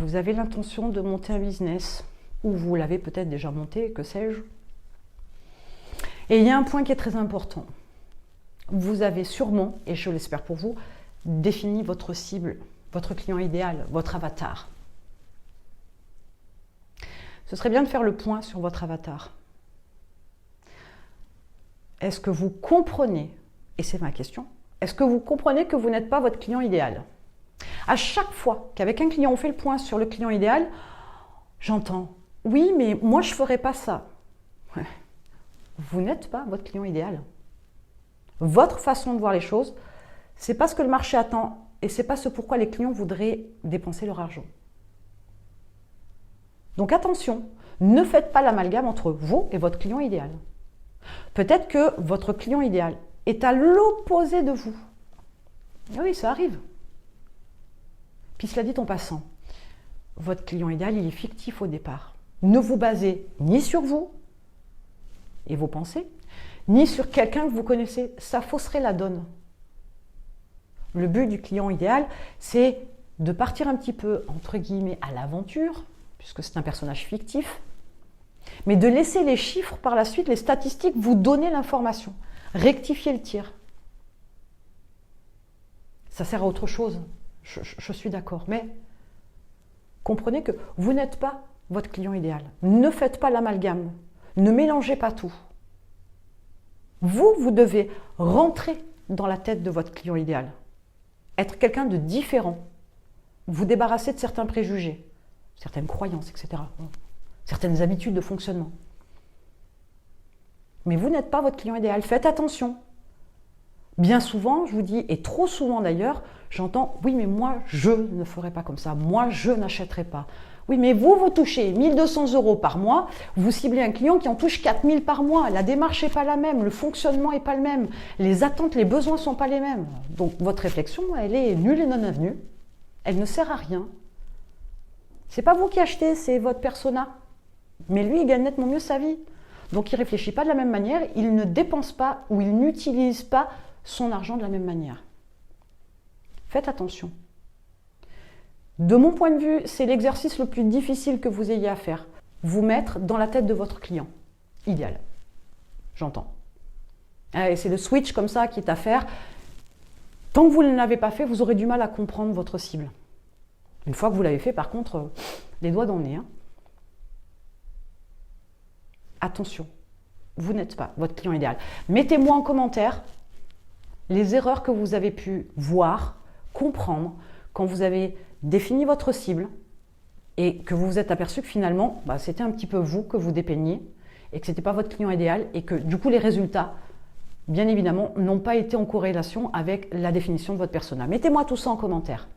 vous avez l'intention de monter un business, ou vous l'avez peut-être déjà monté, que sais-je. Et il y a un point qui est très important. Vous avez sûrement, et je l'espère pour vous, défini votre cible, votre client idéal, votre avatar. Ce serait bien de faire le point sur votre avatar. Est-ce que vous comprenez, et c'est ma question, est-ce que vous comprenez que vous n'êtes pas votre client idéal? À chaque fois qu'avec un client on fait le point sur le client idéal, j'entends « oui, mais moi je ne ferai pas ça ». Vous n'êtes pas votre client idéal. Votre façon de voir les choses, ce n'est pas ce que le marché attend et ce n'est pas ce pourquoi les clients voudraient dépenser leur argent. Donc attention, ne faites pas l'amalgame entre vous et votre client idéal. Peut-être que votre client idéal est à l'opposé de vous. Et oui, ça arrive. Puis cela dit en passant, votre client idéal, il est fictif au départ. Ne vous basez ni sur vous et vos pensées, ni sur quelqu'un que vous connaissez. Ça fausserait la donne. Le but du client idéal, c'est de partir un petit peu, entre guillemets, à l'aventure, puisque c'est un personnage fictif, mais de laisser les chiffres par la suite, les statistiques, vous donner l'information. Rectifier le tir. Ça sert à autre chose, je suis d'accord, mais comprenez que vous n'êtes pas votre client idéal. Ne faites pas l'amalgame, ne mélangez pas tout. Vous devez rentrer dans la tête de votre client idéal, être quelqu'un de différent, vous débarrasser de certains préjugés, certaines croyances, etc., certaines habitudes de fonctionnement. Mais vous n'êtes pas votre client idéal, faites attention. Bien souvent, je vous dis, et trop souvent d'ailleurs, j'entends « oui, mais moi, je ne ferai pas comme ça, moi, je n'achèterai pas ». Oui, mais vous touchez 1 200 € par mois, vous ciblez un client qui en touche 4 000 par mois, la démarche n'est pas la même, le fonctionnement n'est pas le même, les attentes, les besoins ne sont pas les mêmes. Donc votre réflexion, elle est nulle et non avenue, elle ne sert à rien. Ce n'est pas vous qui achetez, c'est votre persona. Mais lui, il gagne nettement mieux sa vie. Donc il ne réfléchit pas de la même manière, il ne dépense pas ou il n'utilise pas son argent de la même manière. Faites attention. De mon point de vue, c'est l'exercice le plus difficile que vous ayez à faire. Vous mettre dans la tête de votre client idéal. J'entends. Et c'est le switch comme ça qui est à faire. Tant que vous ne l'avez pas fait, vous aurez du mal à comprendre votre cible. Une fois que vous l'avez fait, par contre, les doigts dans le nez. Attention, vous n'êtes pas votre client idéal. Mettez-moi en commentaire les erreurs que vous avez pu voir, comprendre, quand vous avez défini votre cible et que vous vous êtes aperçu que finalement, c'était un petit peu vous que vous dépeigniez et que ce n'était pas votre client idéal et que du coup les résultats, bien évidemment, n'ont pas été en corrélation avec la définition de votre persona. Mettez-moi tout ça en commentaire.